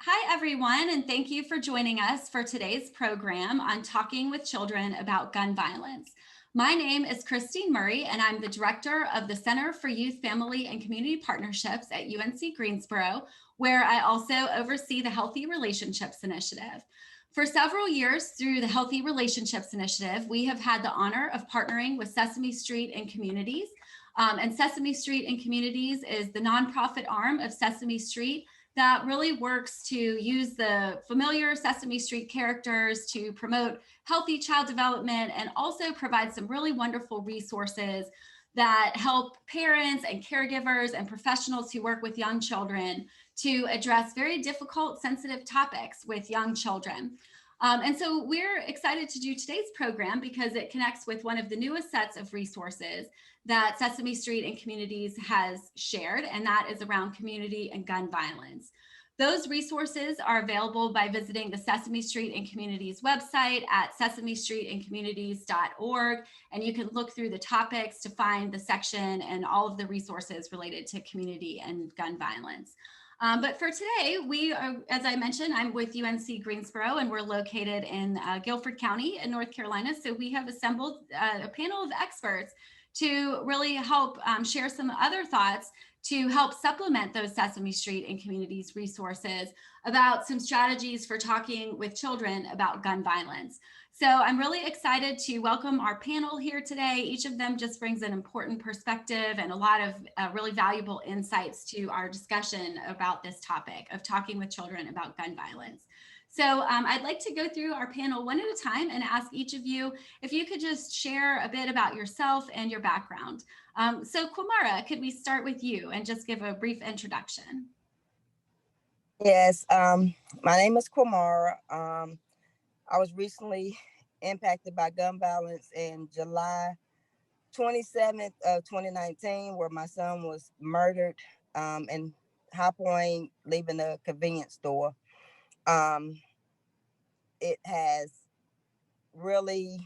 Hi, everyone, and thank you for joining us for today's program on talking with children about gun violence. My name is Christine Murray, and I'm the director of the Center for Youth, Family, and Community Partnerships at UNC Greensboro, where I also oversee the Healthy Relationships Initiative. For several years through the Healthy Relationships Initiative, we have had the honor of partnering with Sesame Street and Communities. And Sesame Street and Communities is the nonprofit arm of Sesame Street that really works to use the familiar Sesame Street characters to promote healthy child development and also provide some really wonderful resources that help parents and caregivers and professionals who work with young children to address very difficult, sensitive topics with young children. And so we're excited to do today's program because it connects with one of the newest sets of resources that Sesame Street and Communities has shared, and that is around community and gun violence. Those resources are available by visiting the Sesame Street and Communities website at sesamestreetandcommunities.org, and you can look through the topics to find the section and all of the resources related to community and gun violence. But for today, we are, as I mentioned, I'm with UNC Greensboro, and we're located in Guilford County in North Carolina. So we have assembled a panel of experts to really help share some other thoughts to help supplement those Sesame Street and Communities resources about some strategies for talking with children about gun violence. So I'm really excited to welcome our panel here today. Each of them just brings an important perspective and a lot of really valuable insights to our discussion about this topic of talking with children about gun violence. So I'd like to go through our panel one at a time and ask each of you if you could just share a bit about yourself and your background. So Qamara, could we start with you and just give a brief introduction? Yes, my name is Qamara. I was recently impacted by gun violence in July 27th of 2019, where my son was murdered in High Point, leaving a convenience store. It has really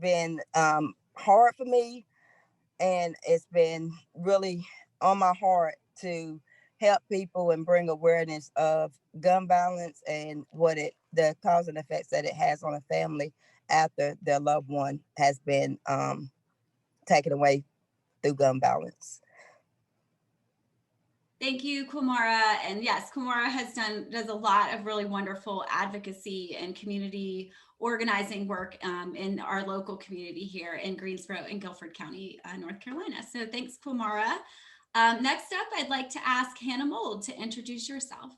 been hard for me, and it's been really on my heart to help people and bring awareness of gun violence and the cause and effects that it has on a family after their loved one has been taken away through gun violence. Thank you, Qamara. And yes, Qamara does a lot of really wonderful advocacy and community organizing work in our local community here in Greensboro and Guilford County, North Carolina. So thanks, Qamara. Next up, I'd like to ask Hannah Mold to introduce yourself.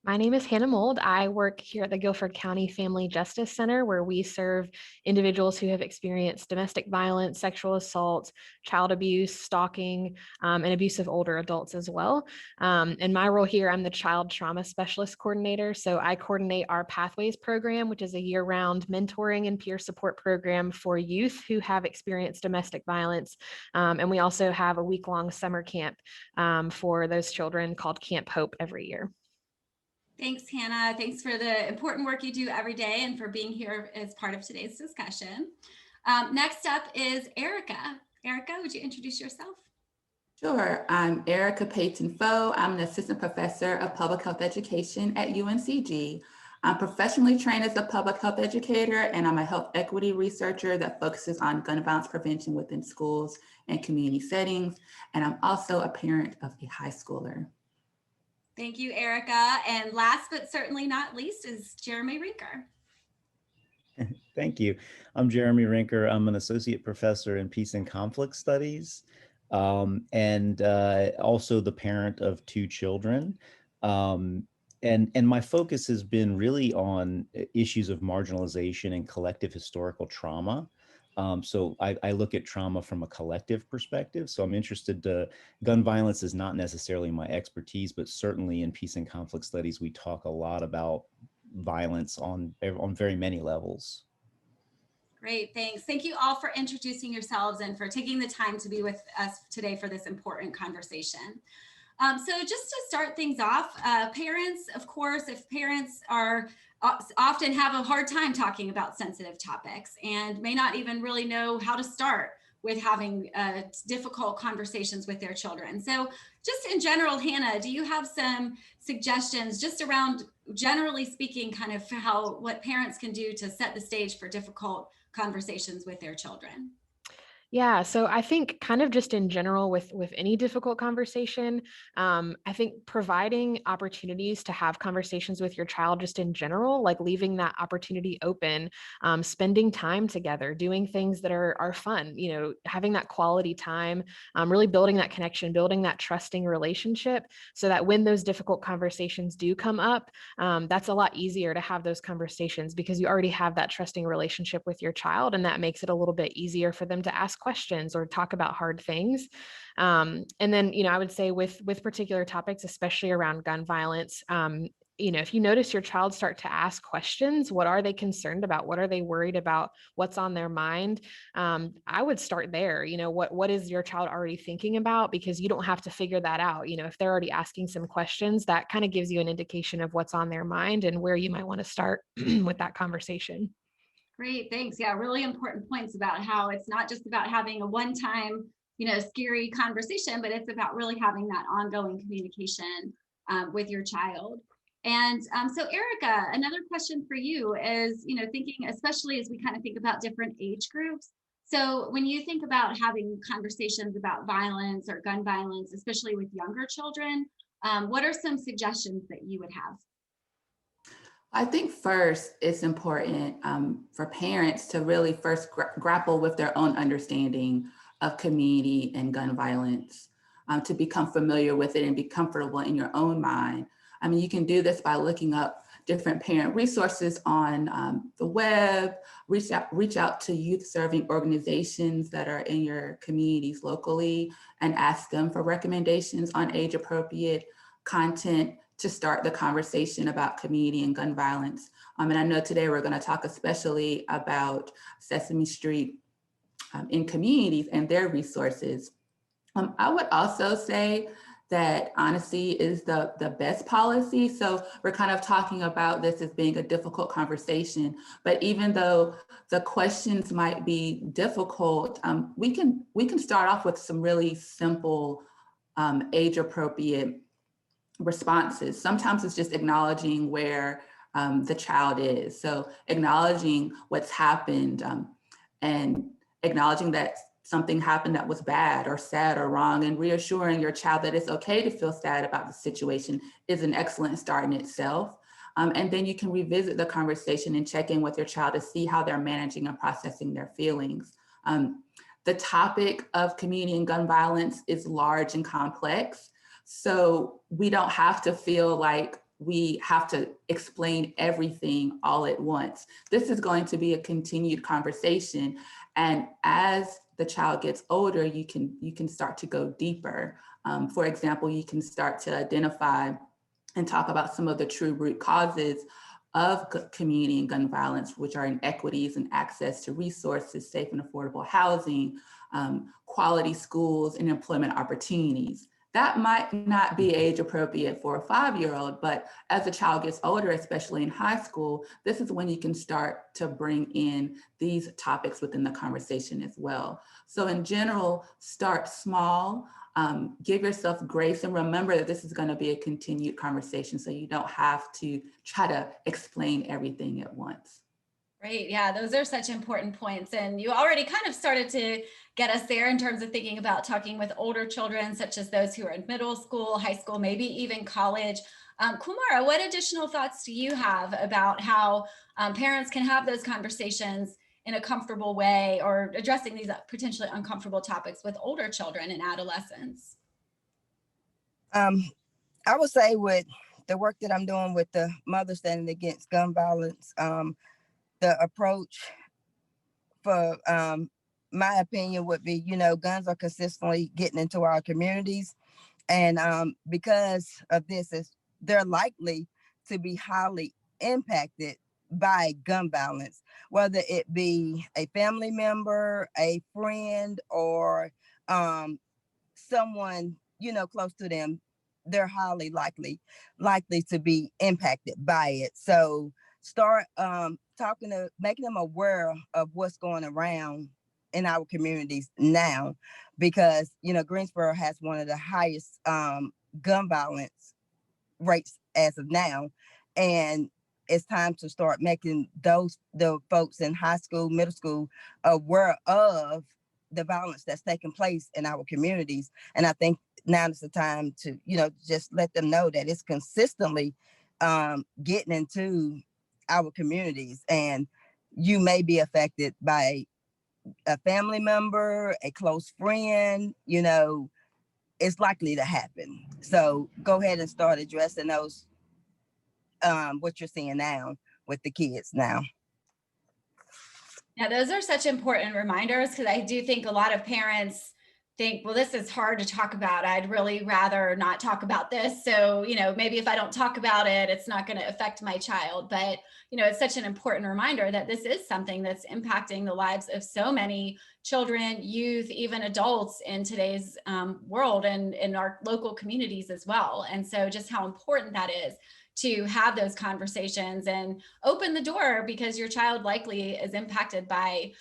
My name is Hannah Mold. I work here at the Guilford County Family Justice Center, where we serve individuals who have experienced domestic violence, sexual assault, child abuse, stalking, and abuse of older adults as well. In my role here, I'm the Child Trauma Specialist Coordinator. So I coordinate our Pathways program, which is a year-round mentoring and peer support program for youth who have experienced domestic violence. And we also have a week-long summer camp for those children called Camp Hope every year. Thanks, Hannah. Thanks for the important work you do every day and for being here as part of today's discussion. Next up is Erica. Erica, would you introduce yourself? Sure. I'm Erica Payton-Foe. I'm an assistant professor of public health education at UNCG. I'm professionally trained as a public health educator, and I'm a health equity researcher that focuses on gun violence prevention within schools and community settings. And I'm also a parent of a high schooler. Thank you, Erica. And last but certainly not least is Jeremy Rinker. Thank you. I'm Jeremy Rinker. I'm an associate professor in peace and conflict studies, and also the parent of 2 children. And my focus has been really on issues of marginalization and collective historical trauma. So I look at trauma from a collective perspective. So I'm interested gun violence is not necessarily my expertise, but certainly in peace and conflict studies, we talk a lot about violence on very many levels. Great, thanks. Thank you all for introducing yourselves and for taking the time to be with us today for this important conversation. So just to start things off, parents, of course, if parents are often have a hard time talking about sensitive topics and may not even really know how to start with having difficult conversations with their children. So just in general, Hannah, do you have some suggestions just around, generally speaking, kind of what parents can do to set the stage for difficult conversations with their children? Yeah, so I think kind of just in general with any difficult conversation, I think providing opportunities to have conversations with your child just in general, like leaving that opportunity open, spending time together, doing things that are fun, you know, having that quality time, really building that connection, building that trusting relationship, so that when those difficult conversations do come up, that's a lot easier to have those conversations because you already have that trusting relationship with your child, and that makes it a little bit easier for them to ask questions or talk about hard things. And then, you know, I would say with particular topics, especially around gun violence, you know, if you notice your child start to ask questions, what are they concerned about? What are they worried about? What's on their mind? I would start there. You know, what is your child already thinking about? Because you don't have to figure that out. You know, if they're already asking some questions, that kind of gives you an indication of what's on their mind and where you might want to start with that conversation. Great, thanks. Yeah, really important points about how it's not just about having a one-time, you know, scary conversation, but it's about really having that ongoing communication with your child. And so Erica, another question for you is, you know, thinking, especially as we kind of think about different age groups. So when you think about having conversations about violence or gun violence, especially with younger children, what are some suggestions that you would have? I think first it's important for parents to really first grapple with their own understanding of community and gun violence, to become familiar with it and be comfortable in your own mind. I mean, you can do this by looking up different parent resources on the web, reach out to youth serving organizations that are in your communities locally and ask them for recommendations on age appropriate content to start the conversation about community and gun violence. And I know today we're going to talk especially about Sesame Street in communities and their resources. I would also say that honesty is the best policy. So we're kind of talking about this as being a difficult conversation, but even though the questions might be difficult, we can start off with some really simple age appropriate responses. Sometimes it's just acknowledging where the child is. So acknowledging what's happened and acknowledging that something happened that was bad or sad or wrong, and reassuring your child that it's okay to feel sad about the situation is an excellent start in itself. And then you can revisit the conversation and check in with your child to see how they're managing and processing their feelings. The topic of community and gun violence is large and complex. So we don't have to feel like we have to explain everything all at once. This is going to be a continued conversation. And as the child gets older, you can start to go deeper. For example, you can start to identify and talk about some of the true root causes of community and gun violence, which are inequities in access to resources, safe and affordable housing, quality schools, and employment opportunities. That might not be age appropriate for a 5-year-old, but as the child gets older, especially in high school, this is when you can start to bring in these topics within the conversation as well. So in general, start small, give yourself grace, and remember that this is going to be a continued conversation, so you don't have to try to explain everything at once. Great. Yeah, those are such important points. And you already kind of started to get us there in terms of thinking about talking with older children, such as those who are in middle school, high school, maybe even college. Qamara, what additional thoughts do you have about how parents can have those conversations in a comfortable way, or addressing these potentially uncomfortable topics with older children and adolescents? I would say with the work that I'm doing with the Mother Standing Against Gun Violence, the approach for my opinion would be, you know, guns are consistently getting into our communities. And because of this, they're likely to be highly impacted by gun violence, whether it be a family member, a friend, or someone, you know, close to them. They're highly likely to be impacted by it. So start making them aware of what's going around in our communities now, because, you know, Greensboro has one of the highest gun violence rates as of now. And it's time to start making the folks in high school, middle school aware of the violence that's taking place in our communities. And I think now is the time to, you know, just let them know that it's consistently getting into our communities, and you may be affected by a family member, a close friend, you know, it's likely to happen. So go ahead and start addressing those, what you're seeing now with the kids now. Yeah, those are such important reminders, because I do think a lot of parents think, well, this is hard to talk about. I'd really rather not talk about this. So, you know, maybe if I don't talk about it, it's not going to affect my child. But, you know, it's such an important reminder that this is something that's impacting the lives of so many children, youth, even adults in today's world and in our local communities as well. And so just how important that is to have those conversations and open the door, because your child likely is impacted by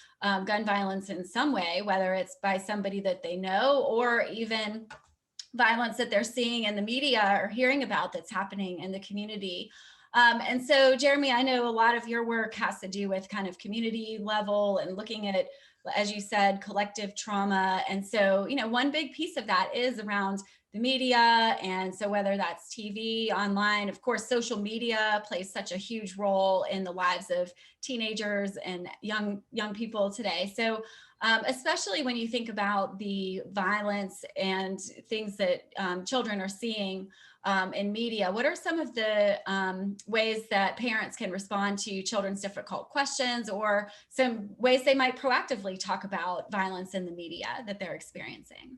gun violence in some way, whether it's by somebody that they know or even violence that they're seeing in the media or hearing about that's happening in the community. And so, Jeremy, I know a lot of your work has to do with kind of community level and looking at, as you said, collective trauma. And so, you know, one big piece of that is around the media. And so whether that's TV, online, of course, social media plays such a huge role in the lives of teenagers and young people today. So especially when you think about the violence and things that children are seeing in media, what are some of the ways that parents can respond to children's difficult questions, or some ways they might proactively talk about violence in the media that they're experiencing?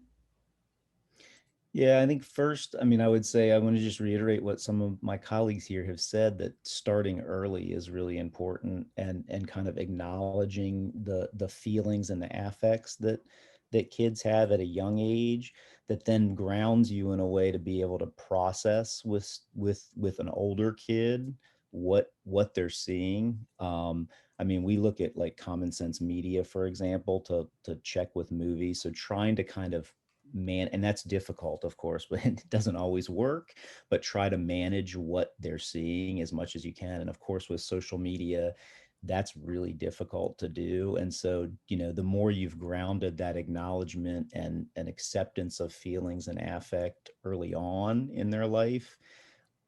Yeah, I think first, I mean, I would say I want to just reiterate what some of my colleagues here have said, that starting early is really important, and kind of acknowledging the feelings and the affects that kids have at a young age, that then grounds you in a way to be able to process with an older kid what they're seeing. I mean, we look at like Common Sense Media, for example, to check with movies. So trying to kind of and that's difficult, of course, but it doesn't always work, but try to manage what they're seeing as much as you can. And of course, with social media, that's really difficult to do. And so, you know, the more you've grounded that acknowledgement and acceptance of feelings and affect early on in their life,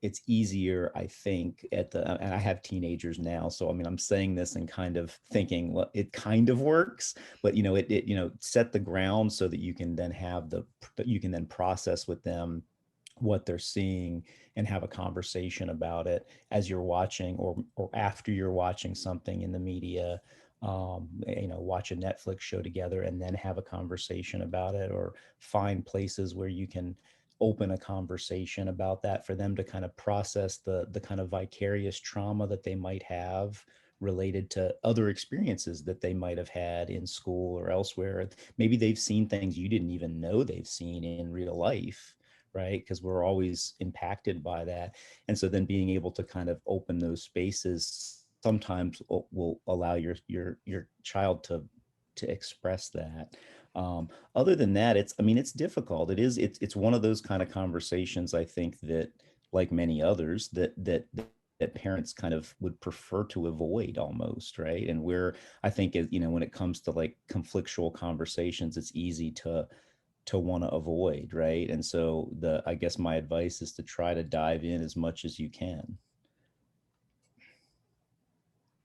it's easier, I think, and I have teenagers now. So, I mean, I'm saying this and kind of thinking, well, it kind of works, but, you know, it set the ground so that you can then you can then process with them what they're seeing and have a conversation about it as you're watching, or after you're watching something in the media. Watch a Netflix show together and then have a conversation about it, or find places where you can open a conversation about that for them to kind of process the kind of vicarious trauma that they might have related to other experiences that they might have had in school or elsewhere. Maybe they've seen things you didn't even know they've seen in real life, right? Because we're always impacted by that. And so then being able to kind of open those spaces sometimes will allow your child to express that. Other than that, it's difficult. It's one of those kind of conversations, I think, that, like many others, that parents kind of would prefer to avoid almost, right? And where I think, when it comes to like conflictual conversations, it's easy to want to avoid, right? And so I guess my advice is to try to dive in as much as you can.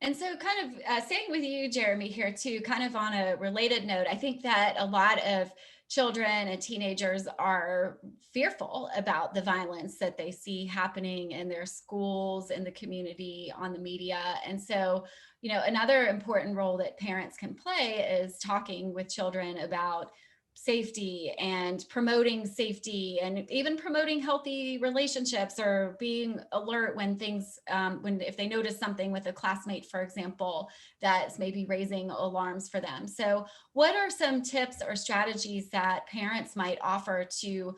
And so kind of staying with you, Jeremy, here too, kind of on a related note, I think that a lot of children and teenagers are fearful about the violence that they see happening in their schools, in the community, on the media. And so, another important role that parents can play is talking with children about safety and promoting safety, and even promoting healthy relationships, or being alert when things, if they notice something with a classmate, for example, that's maybe raising alarms for them. So what are some tips or strategies that parents might offer to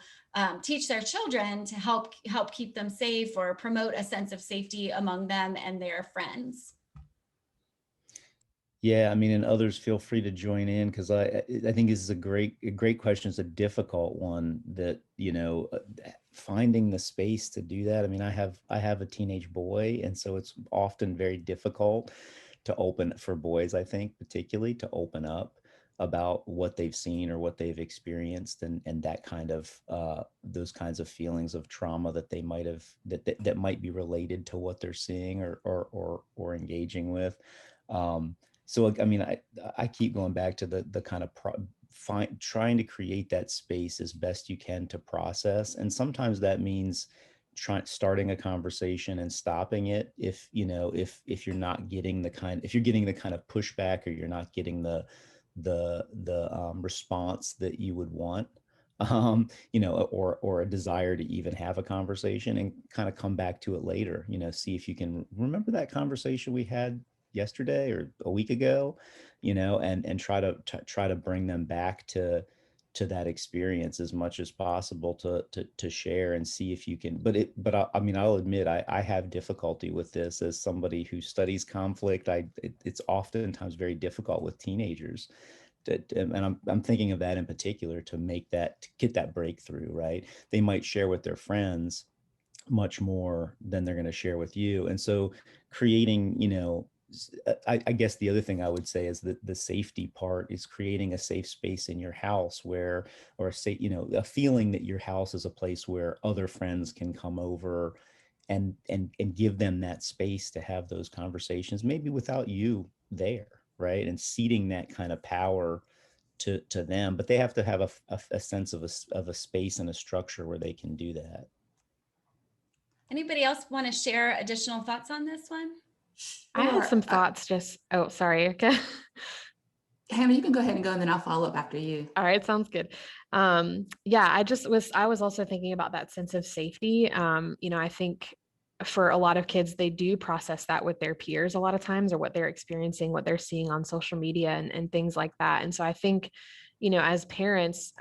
teach their children to help keep them safe, or promote a sense of safety among them and their friends? Yeah, I mean, and others feel free to join in, because I think this is a great question. It's a difficult one that, finding the space to do that. I mean, I have a teenage boy, and so it's often very difficult to open for boys, I think, particularly to open up about what they've seen or what they've experienced, and that kind of those kinds of feelings of trauma that they might have, that might be related to what they're seeing or engaging with. Um, so I mean, I keep going back to the kind of trying to create that space as best you can to process, and sometimes that means starting a conversation and stopping it if you're not getting if you're getting the kind of pushback, or you're not getting the response that you would want, or a desire to even have a conversation, and kind of come back to it later. See if you can remember that conversation we had yesterday or a week ago, and try to bring them back to that experience as much as possible, to share, and see if you can. I mean, I'll admit, I have difficulty with this as somebody who studies conflict. It's oftentimes very difficult with teenagers, and I'm thinking of that in particular, to get that breakthrough, right? They might share with their friends much more than they're going to share with you. And so creating, I guess the other thing I would say is that the safety part is creating a safe space in your house a feeling that your house is a place where other friends can come over, and give them that space to have those conversations, maybe without you there, right? And ceding that kind of power to them, but they have to have a sense of a space and a structure where they can do that. Anybody else want to share additional thoughts on this one? I have Sure. some thoughts. Oh, sorry, Erica. Hannah, you can go ahead and go, and then I'll follow up after you. All right, sounds good. Yeah, I was also thinking about that sense of safety. I think for a lot of kids, they do process that with their peers a lot of times, or what they're experiencing, what they're seeing on social media, and things like that. And so I think, as parents,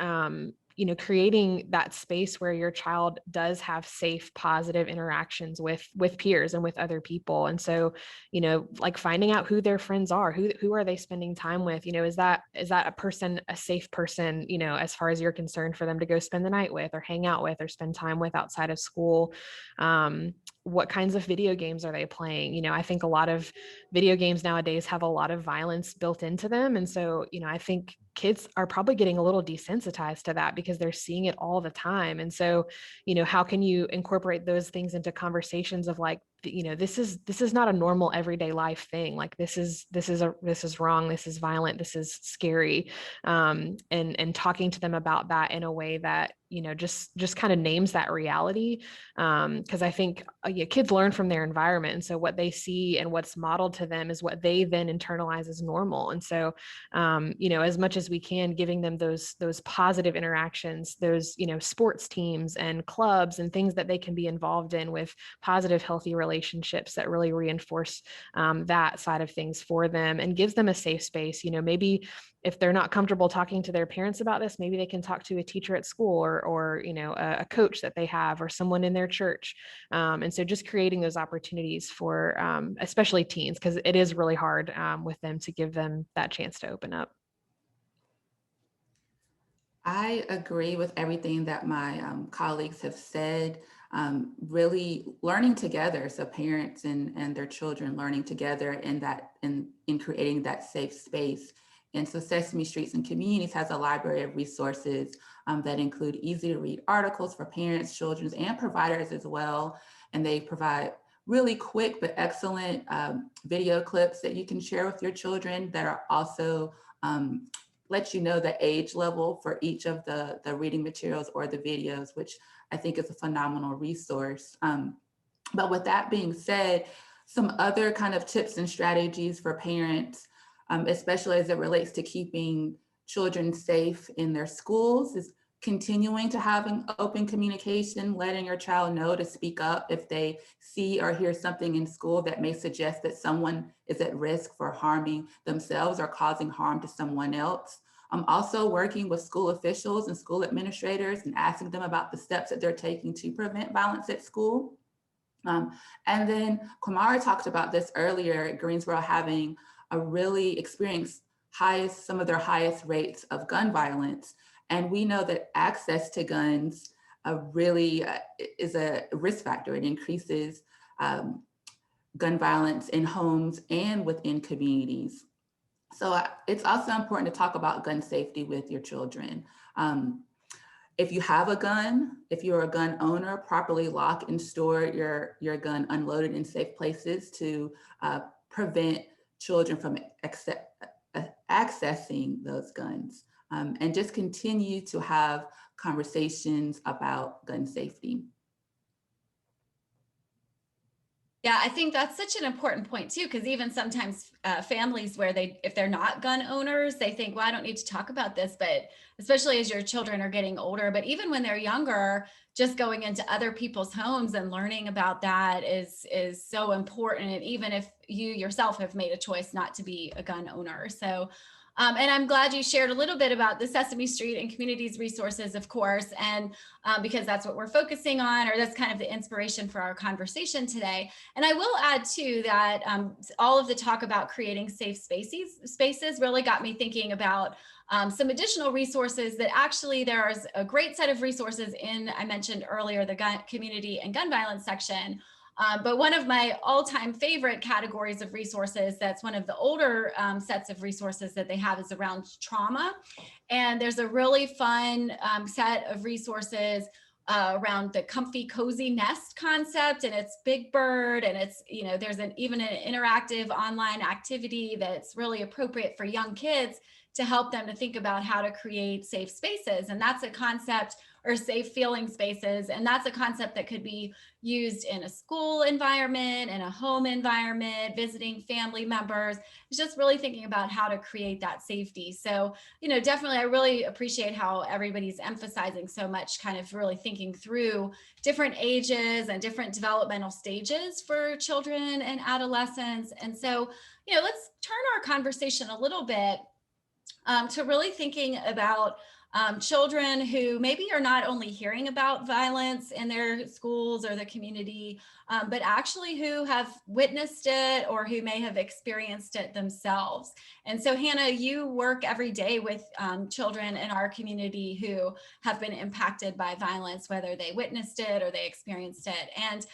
creating that space where your child does have safe, positive interactions with peers and with other people. And so, like finding out who their friends are, who are they spending time with, is that a safe person, as far as you're concerned, for them to go spend the night with, or hang out with, or spend time with outside of school. What kinds of video games are they playing? I think a lot of video games nowadays have a lot of violence built into them. And so, I think kids are probably getting a little desensitized to that because they're seeing it all the time. And so, how can you incorporate those things into conversations of like, this is not a normal everyday life thing. Like this is wrong. This is violent. This is scary. And talking to them about that in a way that, just kind of names that reality. Because I think kids learn from their environment. And so what they see and what's modeled to them is what they then internalize as normal. And so, as much as we can, giving them those positive interactions, those, sports teams and clubs and things that they can be involved in with positive, healthy relationships that really reinforce that side of things for them, and gives them a safe space. Maybe if they're not comfortable talking to their parents about this, maybe they can talk to a teacher at school, or a coach that they have, or someone in their church. And so just creating those opportunities for especially teens, because it is really hard with them, to give them that chance to open up. I agree with everything that my colleagues have said. Really learning together, so parents and their children learning together in creating that safe space. And so Sesame Streets and Communities has a library of resources that include easy to read articles for parents, children, and providers as well. And they provide really quick but excellent video clips that you can share with your children, that are also let you know the age level for each of the reading materials or the videos, which I think is a phenomenal resource. But with that being said, some other kind of tips and strategies for parents, especially as it relates to keeping children safe in their schools, is continuing to having open communication, letting your child know to speak up if they see or hear something in school that may suggest that someone is at risk for harming themselves or causing harm to someone else. Also working with school officials and school administrators and asking them about the steps that they're taking to prevent violence at school. And then Qamara talked about this earlier at Greensboro, having really experience some of their highest rates of gun violence. And we know that access to guns really is a risk factor. It increases gun violence in homes and within communities. So it's also important to talk about gun safety with your children. If you have a gun, if you're a gun owner, properly lock and store your gun unloaded in safe places to prevent children from accessing those guns. And just continue to have conversations about gun safety. Yeah, I think that's such an important point too, because even sometimes families where if they're not gun owners, they think, well, I don't need to talk about this, but especially as your children are getting older, but even when they're younger, just going into other people's homes and learning about that is so important, even if you yourself have made a choice not to be a gun owner. So and I'm glad you shared a little bit about the Sesame Street and communities resources, of course, and because that's what we're focusing on, or that's kind of the inspiration for our conversation today. And I will add too that all of the talk about creating safe spaces really got me thinking about some additional resources that actually there's a great set of resources in, I mentioned earlier, the community and gun violence section. But one of my all-time favorite categories of resources, that's one of the older sets of resources that they have, is around trauma. And there's a really fun set of resources around the comfy, cozy nest concept, and it's Big Bird, and it's, there's even an interactive online activity that's really appropriate for young kids to help them to think about how to create safe spaces. And that's a concept, or safe feeling spaces. And that's a concept that could be used in a school environment, in a home environment, visiting family members. It's just really thinking about how to create that safety. So, definitely, I really appreciate how everybody's emphasizing so much, kind of really thinking through different ages and different developmental stages for children and adolescents. And so, let's turn our conversation a little bit to really thinking about children who maybe are not only hearing about violence in their schools or the community, but actually who have witnessed it or who may have experienced it themselves. And so, Hannah, you work every day with children in our community who have been impacted by violence, whether they witnessed it or they experienced it. And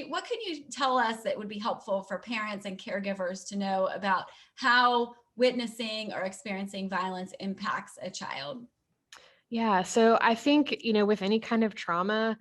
what could you tell us that would be helpful for parents and caregivers to know about how witnessing or experiencing violence impacts a child? Yeah, so I think, with any kind of trauma,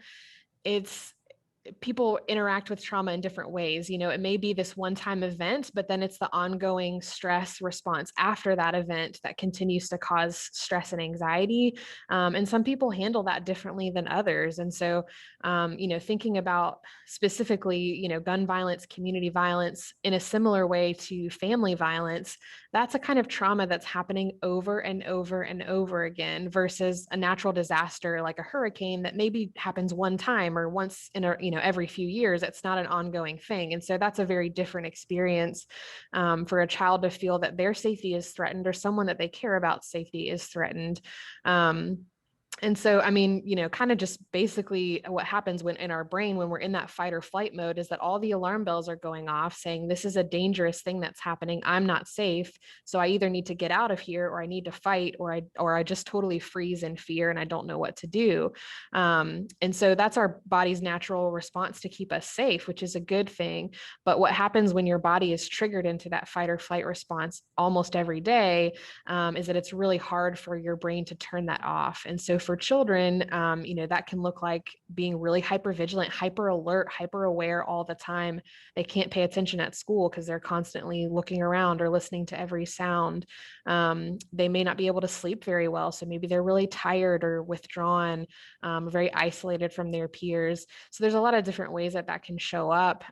people interact with trauma in different ways. It may be this one-time event, but then it's the ongoing stress response after that event that continues to cause stress and anxiety. And some people handle that differently than others. And so, thinking about specifically, gun violence, community violence in a similar way to family violence, that's a kind of trauma that's happening over and over and over again versus a natural disaster like a hurricane that maybe happens one time or once in every few years. It's not an ongoing thing. And so that's a very different experience for a child to feel that their safety is threatened or someone that they care about safety is threatened. And so, kind of just basically what happens when in our brain, when we're in that fight or flight mode, is that all the alarm bells are going off saying, this is a dangerous thing that's happening. I'm not safe. So I either need to get out of here, or I need to fight, or I just totally freeze in fear and I don't know what to do. And so that's our body's natural response to keep us safe, which is a good thing. But what happens when your body is triggered into that fight or flight response almost every day is that it's really hard for your brain to turn that off. And so for children, that can look like being really hypervigilant, hyper alert, hyper aware all the time. They can't pay attention at school because they're constantly looking around or listening to every sound. They may not be able to sleep very well. So maybe they're really tired or withdrawn, very isolated from their peers. So there's a lot of different ways that can show up.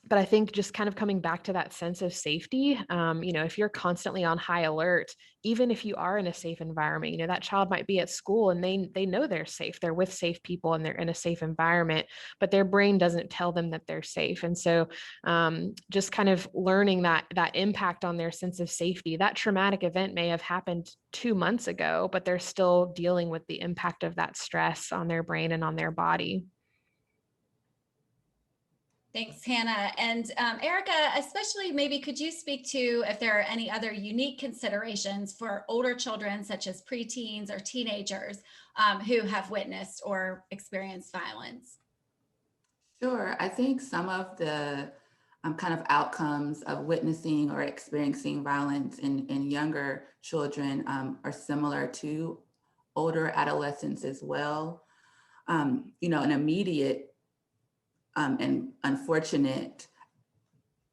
But I think just kind of coming back to that sense of safety, if you're constantly on high alert, even if you are in a safe environment, that child might be at school and they know they're safe. They're with safe people and they're in a safe environment, but their brain doesn't tell them that they're safe. And so just kind of learning that impact on their sense of safety, that traumatic event may have happened 2 months ago, but they're still dealing with the impact of that stress on their brain and on their body. Thanks, Hannah. And Erica, especially maybe could you speak to if there are any other unique considerations for older children, such as preteens or teenagers who have witnessed or experienced violence? Sure. I think some of the kind of outcomes of witnessing or experiencing violence in younger children are similar to older adolescents as well. An immediate and unfortunate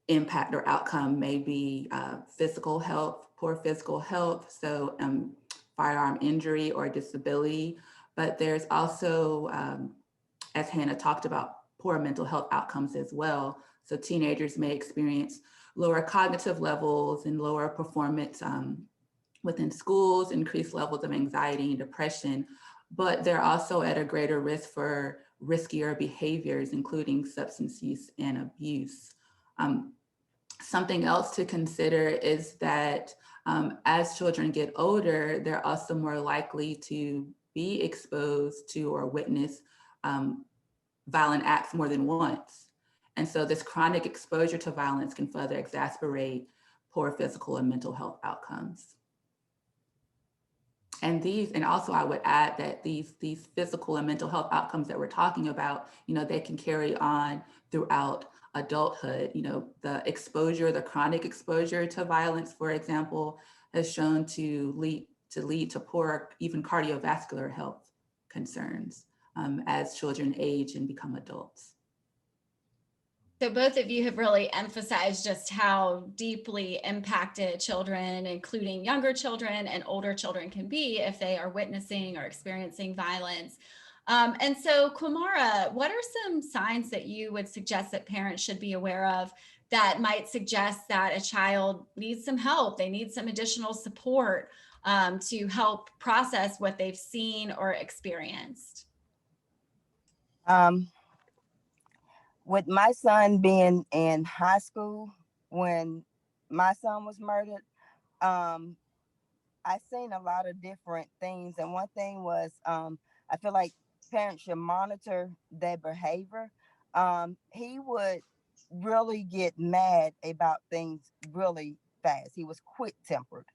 impact or outcome may be physical health, poor physical health, so firearm injury or disability. But there's also, as Hannah talked about, poor mental health outcomes as well. So teenagers may experience lower cognitive levels and lower performance within schools, increased levels of anxiety and depression, but they're also at a greater risk for riskier behaviors, including substance use and abuse. Something else to consider is that as children get older, they're also more likely to be exposed to or witness violent acts more than once. And so this chronic exposure to violence can further exacerbate poor physical and mental health outcomes. And also I would add that these physical and mental health outcomes that we're talking about, they can carry on throughout adulthood. The chronic exposure to violence, for example, has shown to lead to poor, even cardiovascular health concerns as children age and become adults. So both of you have really emphasized just how deeply impacted children, including younger children and older children, can be if they are witnessing or experiencing violence. And so, Qamara, what are some signs that you would suggest that parents should be aware of that might suggest that a child needs some help, they need some additional support to help process what they've seen or experienced? With my son being in high school when my son was murdered, I seen a lot of different things. And one thing was, I feel like parents should monitor their behavior. He would really get mad about things really fast. He was quick tempered,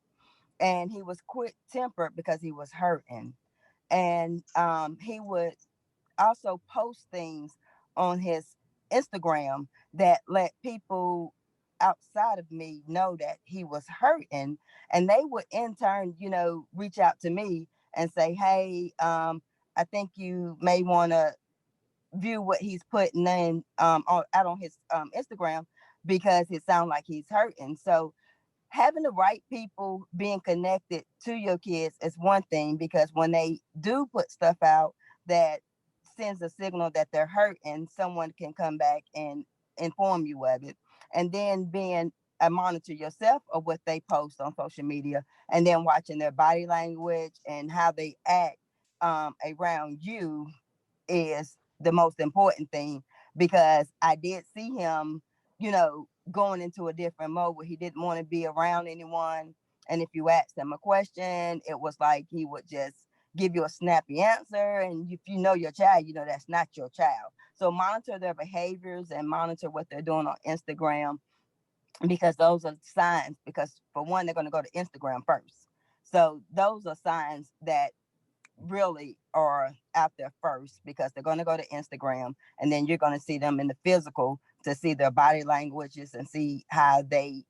and he was quick tempered because he was hurting. And he would also post things on his Instagram that let people outside of me know that he was hurting, and they would in turn, reach out to me and say, hey, I think you may want to view what he's putting in out on his Instagram, because it sounds like he's hurting. So having the right people being connected to your kids is one thing, because when they do put stuff out that sends a signal that they're hurting, someone can come back and inform you of it. And then being a monitor yourself of what they post on social media, and then watching their body language and how they act around you is the most important thing, because I did see him, going into a different mode where he didn't want to be around anyone. And if you asked him a question, it was like he would just give you a snappy answer. And if you know your child, that's not your child. So monitor their behaviors and monitor what they're doing on Instagram, because those are signs. Because for one, they're going to go to Instagram first. So those are signs that really are out there first, because they're going to go to Instagram, and then you're going to see them in the physical to see their body languages and see how they,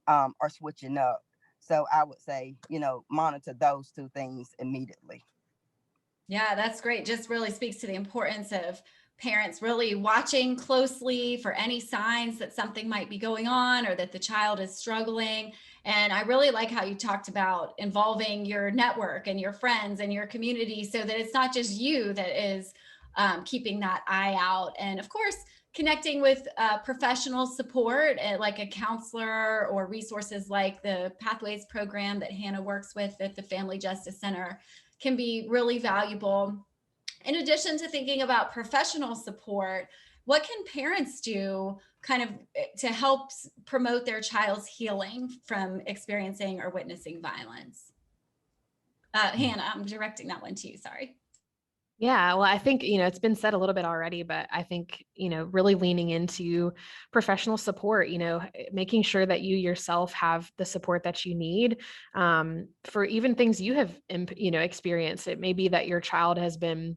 are switching up. So I would say, monitor those two things immediately. Yeah, that's great. Just really speaks to the importance of parents really watching closely for any signs that something might be going on or that the child is struggling. And I really like how you talked about involving your network and your friends and your community, so that it's not just you that is keeping that eye out. And of course, connecting with professional support like a counselor, or resources like the Pathways program that Hannah works with at the Family Justice Center can be really valuable. In addition to thinking about professional support, what can parents do kind of to help promote their child's healing from experiencing or witnessing violence? Hannah, I'm directing that one to you, sorry. Yeah, well, I think, it's been said a little bit already, but I think, really leaning into professional support, making sure that you yourself have the support that you need for even things you have, experienced. It may be that your child has been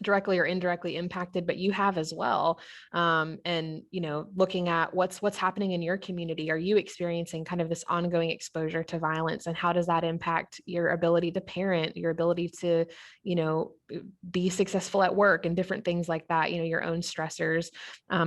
directly or indirectly impacted, but you have as well. And looking at what's happening in your community. Are you experiencing kind of this ongoing exposure to violence, and how does that impact your ability to parent, your ability to you know be successful at work, and different things like that, your own stressors.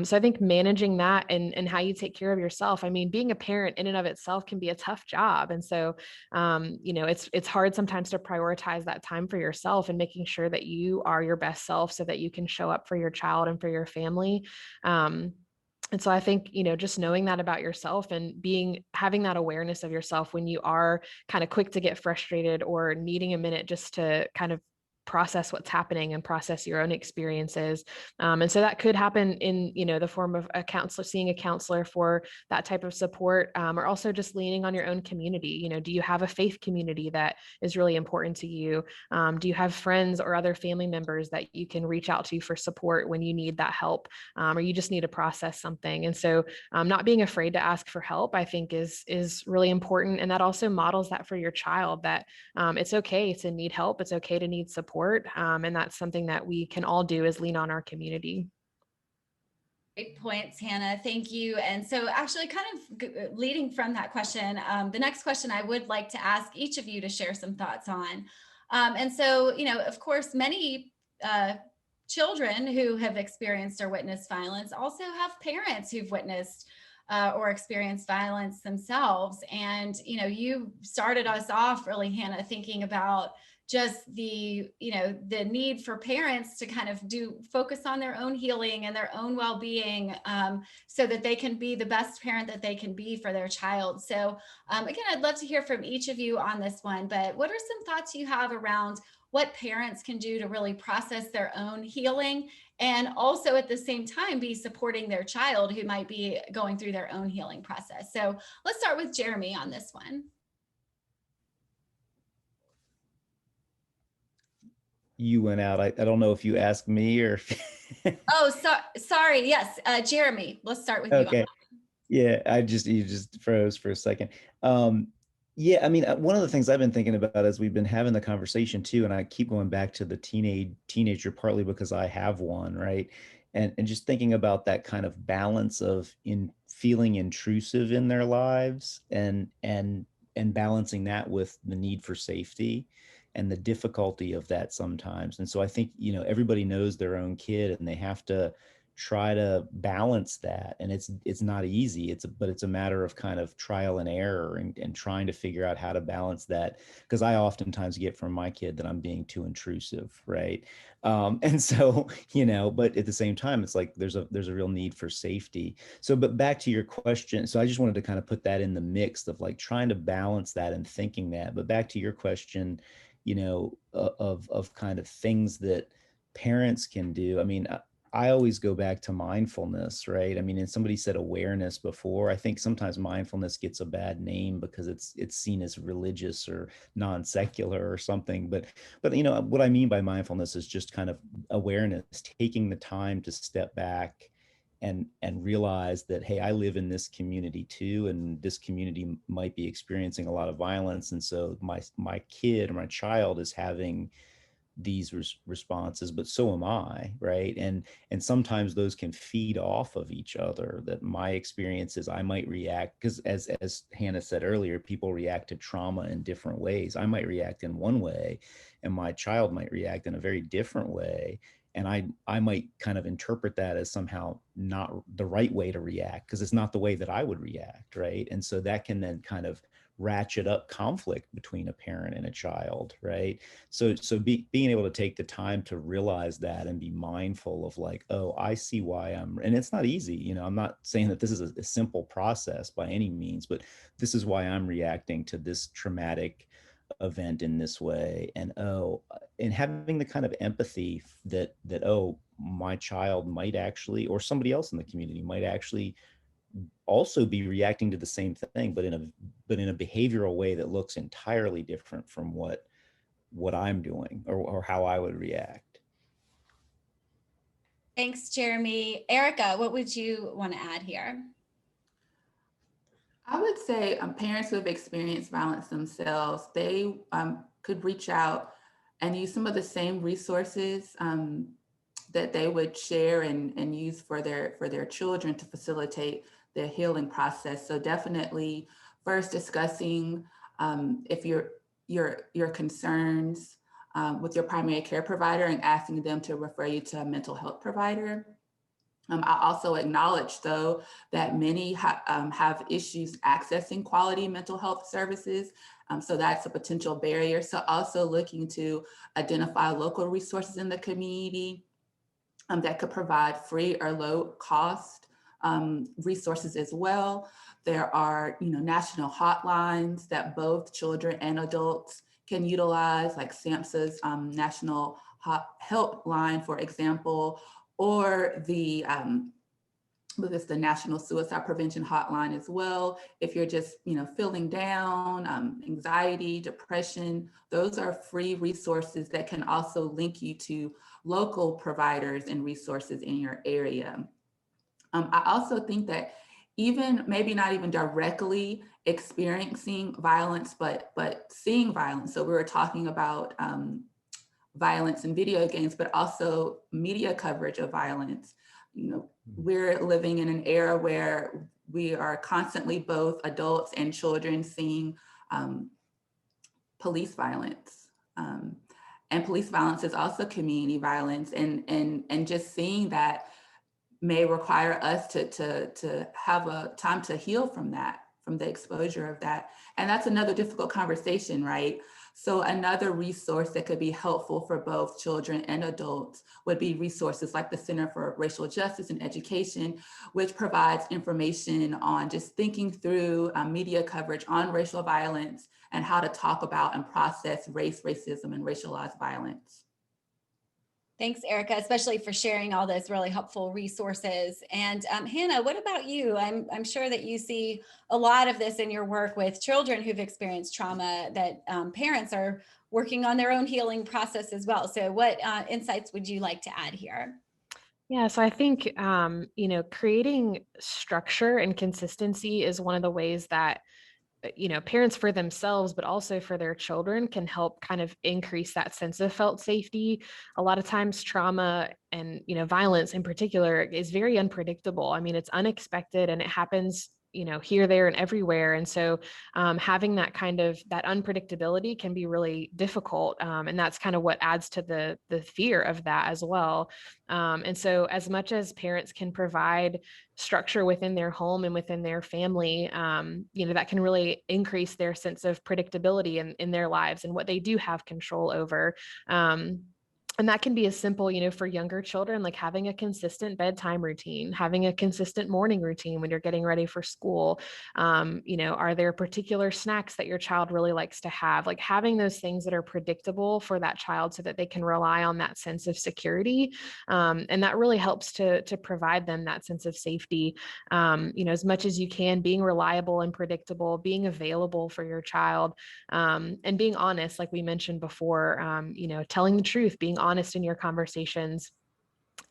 So I think managing that and how you take care of yourself. I mean, being a parent in and of itself can be a tough job, and so it's hard sometimes to prioritize that time for yourself and making sure that you are your best self so that you can show up for your child and for your family. And so I think, just knowing that about yourself and having that awareness of yourself when you are kind of quick to get frustrated or needing a minute just to kind of process what's happening and process your own experiences. And so that could happen in, the form of a counselor, seeing a counselor for that type of support, or also just leaning on your own community. Do you have a faith community that is really important to you? Do you have friends or other family members that you can reach out to for support when you need that help, or you just need to process something? And so not being afraid to ask for help, I think is really important. And that also models that for your child, that it's okay to need help. It's okay to need support. And that's something that we can all do, is lean on our community. Great points, Hannah. Thank you. And so actually kind of leading from that question, the next question I would like to ask each of you to share some thoughts on. And so, of course, many children who have experienced or witnessed violence also have parents who've witnessed or experienced violence themselves. And, you started us off really, Hannah, thinking about just the need for parents to kind of focus on their own healing and their own well-being, so that they can be the best parent that they can be for their child. So again, I'd love to hear from each of you on this one, but what are some thoughts you have around what parents can do to really process their own healing, and also at the same time be supporting their child who might be going through their own healing process? So let's start with Jeremy on this one. You went out. I don't know if you asked me or. Oh, sorry. Yes, Jeremy, let's start with you. Okay. Yeah, you just froze for a second. Yeah, I mean, one of the things I've been thinking about as we've been having the conversation too, and I keep going back to the teenager, partly because I have one, right? And just thinking about that kind of balance of in feeling intrusive in their lives and balancing that with the need for safety and the difficulty of that sometimes. And so I think, everybody knows their own kid and they have to try to balance that, and it's not easy. But it's a matter of kind of trial and error and trying to figure out how to balance that, because I oftentimes get from my kid that I'm being too intrusive, right? And so, but at the same time, it's like there's a real need for safety. So, but back to your question, so I just wanted to kind of put that in the mix of like trying to balance that and thinking that. But back to your question, of kind of things that parents can do. I mean, I always go back to mindfulness, right? I mean, and somebody said awareness before. I think sometimes mindfulness gets a bad name because it's seen as religious or non-secular or something. But what I mean by mindfulness is just kind of awareness, taking the time to step back and realize that, hey, I live in this community too, and this community might be experiencing a lot of violence, and so my kid or my child is having these responses, but so am I, right? And sometimes those can feed off of each other. That my experiences, I might react, because as Hannah said earlier, people react to trauma in different ways. I might react in one way, and my child might react in a very different way. And I might kind of interpret that as somehow not the right way to react, because it's not the way that I would react, right? And so that can then kind of ratchet up conflict between a parent and a child, right? So being able to take the time to realize that and be mindful of like, oh, I see why and it's not easy. I'm not saying that this is a simple process by any means, but this is why I'm reacting to this traumatic event in this way. And having the kind of empathy that oh, my child might actually, or somebody else in the community might actually also be reacting to the same thing, but in a behavioral way that looks entirely different from what I'm doing or how I would react. Thanks, Jeremy. Erica, what would you want to add here? I would say parents who have experienced violence themselves, they could reach out and use some of the same resources that they would share and use for their children to facilitate their healing process. So definitely first discussing if your concerns with your primary care provider and asking them to refer you to a mental health provider. I also acknowledge, though, that many have issues accessing quality mental health services. So that's a potential barrier. So also looking to identify local resources in the community that could provide free or low cost resources as well. There are, national hotlines that both children and adults can utilize, like SAMHSA's National Helpline, for example, or the National Suicide Prevention Hotline as well. If you're just, feeling down, anxiety, depression, those are free resources that can also link you to local providers and resources in your area. I also think that even maybe not even directly experiencing violence, but seeing violence. So we were talking about violence in video games, but also media coverage of violence. We're living in an era where we are constantly, both adults and children, seeing police violence. And police violence is also community violence, and just seeing that may require us to have a time to heal from that, from the exposure of that. And that's another difficult conversation, right? So another resource that could be helpful for both children and adults would be resources like the Center for Racial Justice and Education, which provides information on just thinking through media coverage on racial violence and how to talk about and process race, racism, and racialized violence. Thanks, Erica, especially for sharing all those really helpful resources. And Hannah, what about you? I'm sure that you see a lot of this in your work with children who've experienced trauma, that parents are working on their own healing process as well. So what insights would you like to add here? Yeah, so I think, creating structure and consistency is one of the ways that parents for themselves, but also for their children, can help kind of increase that sense of felt safety. A lot of times trauma and, violence in particular is very unpredictable. I mean, it's unexpected and it happens, here, there, and everywhere. And so having that that unpredictability can be really difficult. And that's kind of what adds to the fear of that as well. And so as much as parents can provide structure within their home and within their family, that can really increase their sense of predictability in their lives and what they do have control over. And that can be as simple, for younger children, like having a consistent bedtime routine, having a consistent morning routine when you're getting ready for school. Are there particular snacks that your child really likes to have? Like having those things that are predictable for that child so that they can rely on that sense of security. And that really helps to provide them that sense of safety, as much as you can, being reliable and predictable, being available for your child, and being honest, like we mentioned before, telling the truth, being honest in your conversations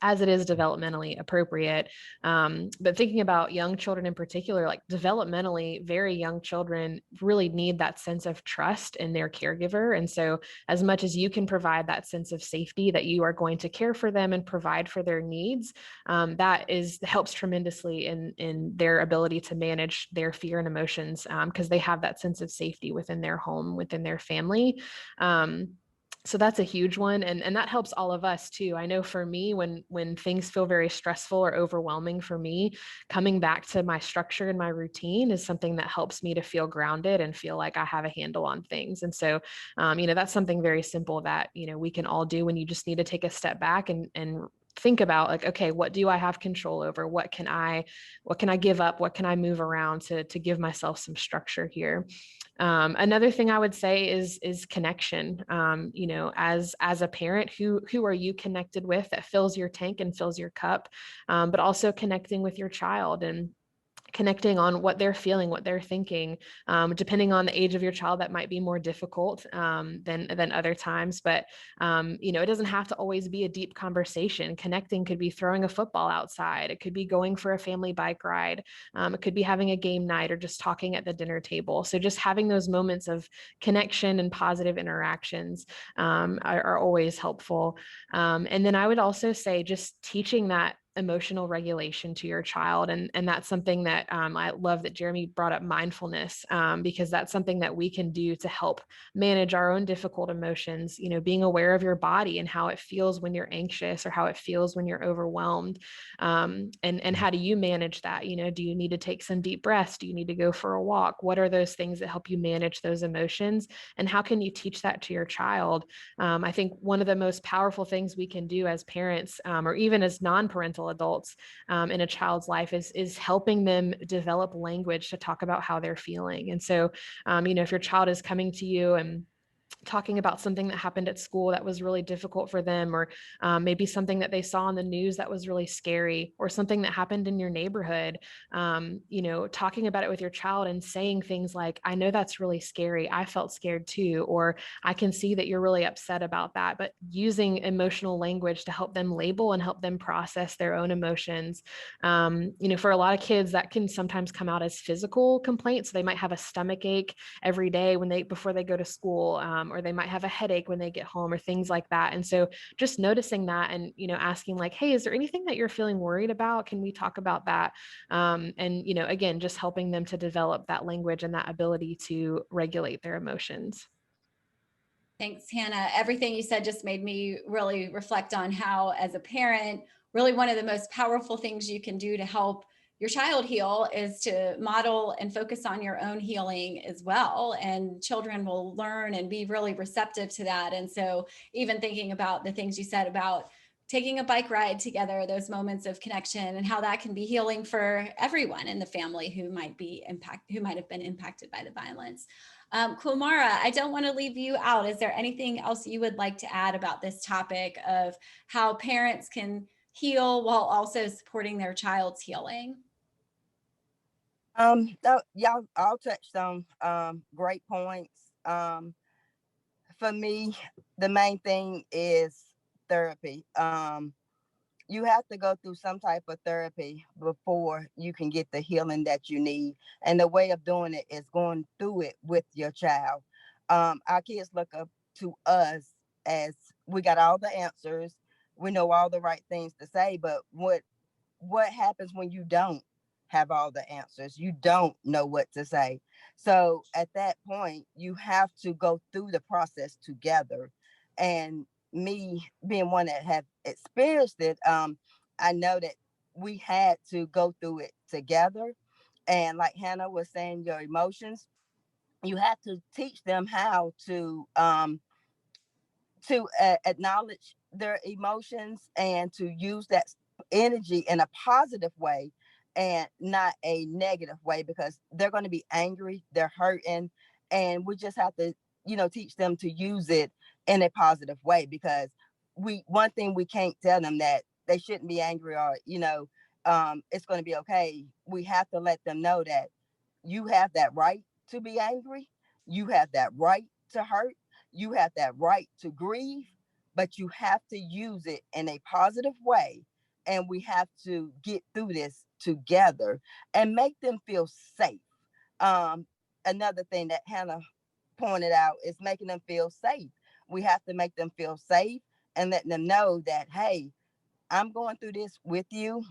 as it is developmentally appropriate. But thinking about young children in particular, like developmentally very young children really need that sense of trust in their caregiver. And so as much as you can provide that sense of safety that you are going to care for them and provide for their needs, that helps tremendously in their ability to manage their fear and emotions, because they have that sense of safety within their home, within their family. So that's a huge one. And that helps all of us too. I know for me, when things feel very stressful or overwhelming for me, coming back to my structure and my routine is something that helps me to feel grounded and feel like I have a handle on things. And so, that's something very simple that, we can all do when you just need to take a step back and think about, like, okay, what do I have control over? What can I give up? What can I move around to give myself some structure here? Another thing I would say is connection. As a parent, who are you connected with that fills your tank and fills your cup, but also connecting with your child. And connecting on what they're feeling, what they're thinking. Depending on the age of your child, that might be more difficult than other times. But it doesn't have to always be a deep conversation. Connecting could be throwing a football outside. It could be going for a family bike ride. It could be having a game night or just talking at the dinner table. So just having those moments of connection and positive interactions are always helpful. And then I would also say just teaching that emotional regulation to your child. And that's something that I love that Jeremy brought up mindfulness, because that's something that we can do to help manage our own difficult emotions, being aware of your body and how it feels when you're anxious or how it feels when you're overwhelmed. And how do you manage that? Do you need to take some deep breaths? Do you need to go for a walk? What are those things that help you manage those emotions? And how can you teach that to your child? I think one of the most powerful things we can do as parents, or even as non-parental adults in a child's life is helping them develop language to talk about how they're feeling. And so, if your child is coming to you and talking about something that happened at school that was really difficult for them, or maybe something that they saw on the news that was really scary, or something that happened in your neighborhood, talking about it with your child and saying things like, I know that's really scary. I felt scared too, or I can see that you're really upset about that, but using emotional language to help them label and help them process their own emotions. For a lot of kids, that can sometimes come out as physical complaints. They might have a stomach ache every day before they go to school, or they might have a headache when they get home, or things like that. And so just noticing that and, asking like, hey, is there anything that you're feeling worried about? Can we talk about that? And, again, just helping them to develop that language and that ability to regulate their emotions. Thanks, Hannah. Everything you said just made me really reflect on how, as a parent, really one of the most powerful things you can do to help your child heal is to model and focus on your own healing as well. And children will learn and be really receptive to that. And so even thinking about the things you said about taking a bike ride together, those moments of connection, and how that can be healing for everyone in the family who might have been impacted by the violence. Qamara, I don't want to leave you out. Is there anything else you would like to add about this topic of how parents can heal while also supporting their child's healing? Y'all all touched on great points. For me, the main thing is therapy. You have to go through some type of therapy before you can get the healing that you need. And the way of doing it is going through it with your child. Our kids look up to us as we got all the answers. We know all the right things to say, but what happens when you don't have all the answers? You don't know what to say. So at that point, you have to go through the process together. And me being one that have experienced it, I know that we had to go through it together. And like Hannah was saying, your emotions, you have to teach them how to acknowledge their emotions and to use that energy in a positive way and not a negative way, because they're going to be angry, they're hurting, and we just have to teach them to use it in a positive way, because one thing we can't tell them that they shouldn't be angry, or it's going to be okay. We have to let them know that you have that right to be angry, you have that right to hurt, you have that right to grieve, but you have to use it in a positive way. And we have to get through this together and make them feel safe. Another thing that Hannah pointed out is making them feel safe. We have to make them feel safe and letting them know that, hey, I'm going through this with you.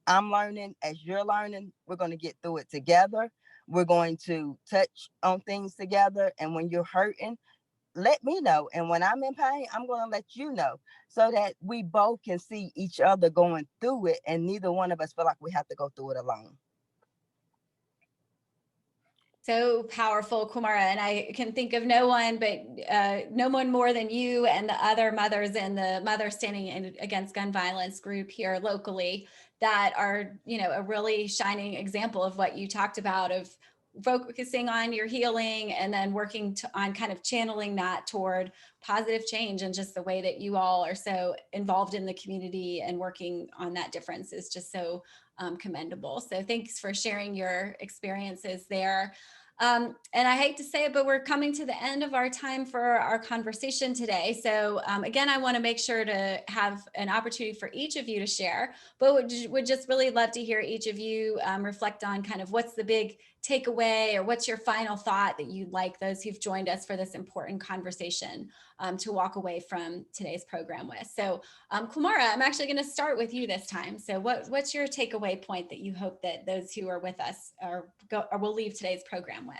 I'm learning as you're learning. We're going to get through it together. We're going to touch on things together. And when you're hurting, let me know. And when I'm in pain, I'm going to let you know, so that we both can see each other going through it. And neither one of us feel like we have to go through it alone. So powerful, Qamara. And I can think of no one more than you and the other mothers in the Mother Standing Against Gun Violence group here locally that are, a really shining example of what you talked about, of focusing on your healing and then working on kind of channeling that toward positive change. And just the way that you all are so involved in the community and working on that difference is just so commendable. So thanks for sharing your experiences there. And I hate to say it, but we're coming to the end of our time for our conversation today. So again, I want to make sure to have an opportunity for each of you to share, but would just really love to hear each of you reflect on kind of what's the big takeaway, or what's your final thought that you'd like those who've joined us for this important conversation to walk away from today's program with. So Qamara, I'm actually going to start with you this time. So what's your takeaway point that you hope that those who are with us or will leave today's program with?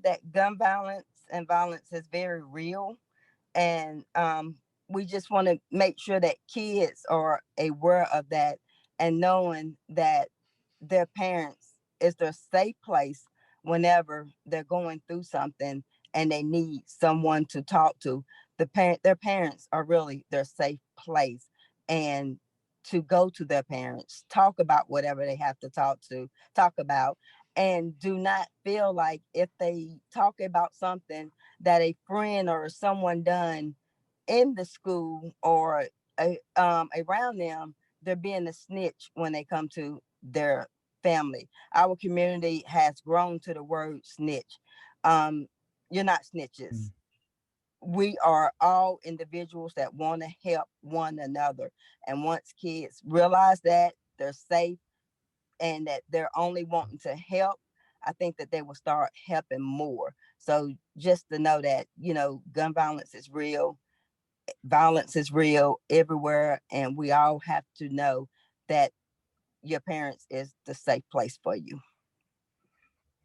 That gun violence and violence is very real. And we just want to make sure that kids are aware of that, and knowing that their parents is their safe place whenever they're going through something and they need someone to talk to. Their parents are really their safe place, and to go to their parents, talk about whatever they have to talk about, and do not feel like if they talk about something that a friend or someone done in the school or around them, they're being a snitch when they come to their family. Our community has grown to the word snitch. You're not snitches. We are all individuals that want to help one another. And once kids realize that they're safe and that they're only wanting to help, I think that they will start helping more. So just to know that, gun violence is real. Violence is real everywhere. And we all have to know that your parents is the safe place for you.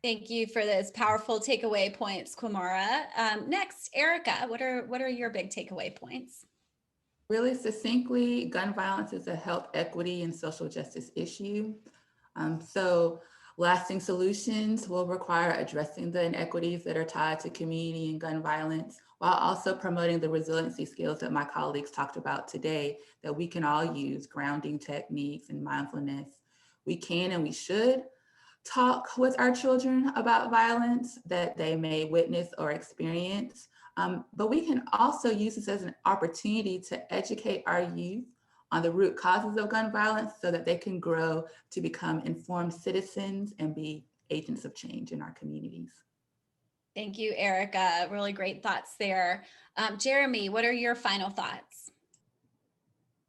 Thank you for those powerful takeaway points, Qamara. Next, Erica, what are your big takeaway points? Really succinctly, gun violence is a health equity and social justice issue. So lasting solutions will require addressing the inequities that are tied to community and gun violence, while also promoting the resiliency skills that my colleagues talked about today that we can all use, grounding techniques and mindfulness. We can and we should talk with our children about violence that they may witness or experience. But we can also use this as an opportunity to educate our youth on the root causes of gun violence so that they can grow to become informed citizens and be agents of change in our communities. Thank you, Erica. Really great thoughts there. Jeremy, what are your final thoughts?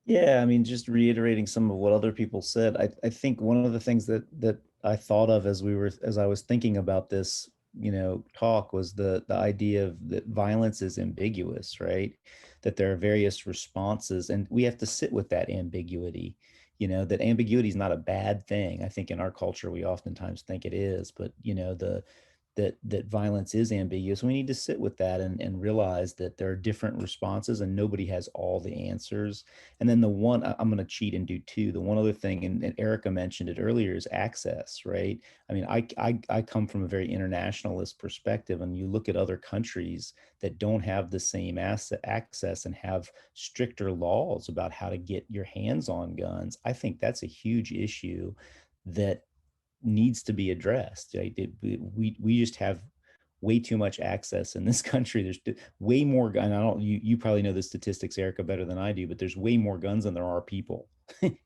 Yeah, I mean, just reiterating some of what other people said, I think one of the things that I thought of as I was thinking about this, talk was the idea of that violence is ambiguous, right? That there are various responses, and we have to sit with that ambiguity. That ambiguity is not a bad thing. I think in our culture we oftentimes think it is, but that violence is ambiguous. We need to sit with that and realize that there are different responses and nobody has all the answers. And then I'm going to cheat and do two. The one other thing, and Erica mentioned it earlier, is access, right? I mean, I come from a very internationalist perspective, and you look at other countries that don't have the same access and have stricter laws about how to get your hands on guns. I think that's a huge issue that needs to be addressed. Right? We just have way too much access in this country. There's way more gun. You probably know the statistics, Erica, better than I do, but there's way more guns than there are people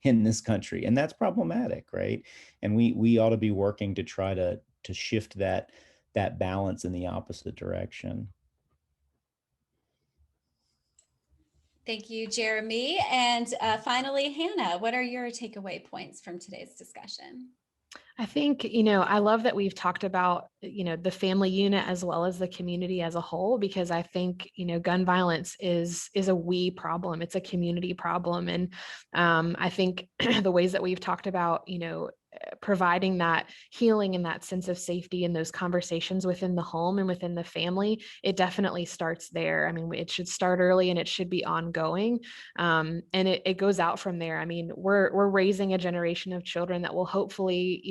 in this country, and that's problematic, right? And we ought to be working to try to shift that balance in the opposite direction. Thank you, Jeremy. And finally, Hannah, what are your takeaway points from today's discussion? I think, I love that we've talked about, the family unit as well as the community as a whole, because I think, gun violence is a we problem. It's a community problem. And I think the ways that we've talked about, providing that healing and that sense of safety in those conversations within the home and within the family, it definitely starts there. I mean, it should start early and it should be ongoing. And it goes out from there. I mean, we're raising a generation of children that will hopefully,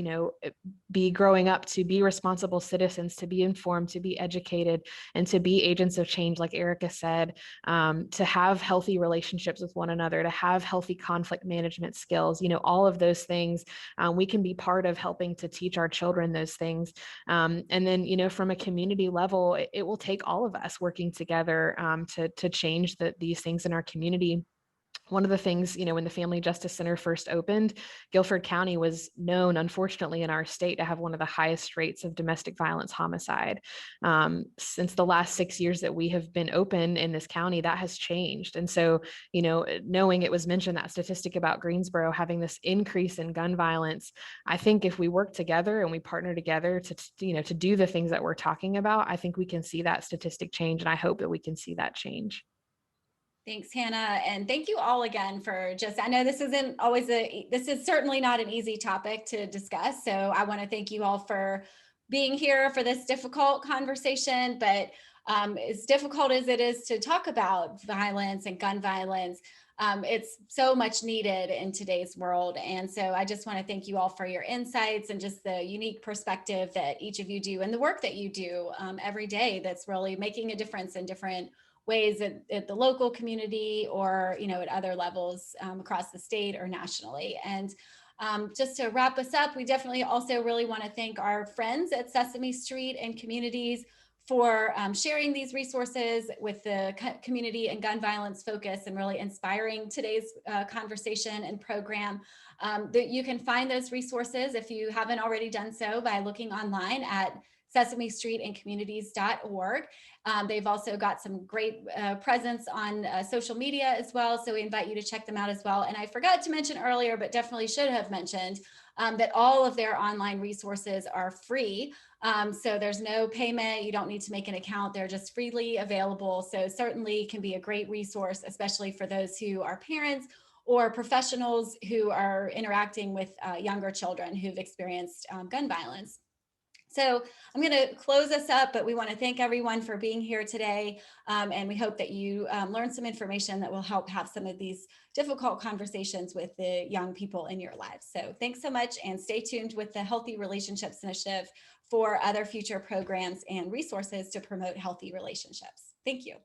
be growing up to be responsible citizens, to be informed, to be educated, and to be agents of change, like Erica said, to have healthy relationships with one another, to have healthy conflict management skills, all of those things. We can be part of helping to teach our children those things. And then, from a community level, it will take all of us working together to change these things in our community. One of the things, when the Family Justice Center first opened, Guilford County was known, unfortunately, in our state to have one of the highest rates of domestic violence homicide. Since the last 6 years that we have been open in this county, that has changed. And so, knowing it was mentioned, that statistic about Greensboro having this increase in gun violence, I think if we work together and we partner together to do the things that we're talking about, I think we can see that statistic change. And I hope that we can see that change. Thanks, Hannah. And thank you all again for I know this is certainly not an easy topic to discuss. So I want to thank you all for being here for this difficult conversation. But as difficult as it is to talk about violence and gun violence, it's so much needed in today's world. And so I just want to thank you all for your insights and just the unique perspective that each of you do and the work that you do every day that's really making a difference in different ways at the local community or, at other levels across the state or nationally. And just to wrap us up, we definitely also really want to thank our friends at Sesame Street and Communities for sharing these resources with the community and gun violence focus and really inspiring today's conversation and program. That you can find those resources if you haven't already done so by looking online at sesamestreetandcommunities.org. They've also got some great presence on social media as well. So we invite you to check them out as well. And I forgot to mention earlier, but definitely should have mentioned that all of their online resources are free. So there's no payment. You don't need to make an account. They're just freely available. So certainly can be a great resource, especially for those who are parents or professionals who are interacting with younger children who've experienced gun violence. So I'm going to close us up, but we want to thank everyone for being here today. And we hope that you learn some information that will help have some of these difficult conversations with the young people in your lives. So thanks so much, and stay tuned with the Healthy Relationships Initiative for other future programs and resources to promote healthy relationships. Thank you.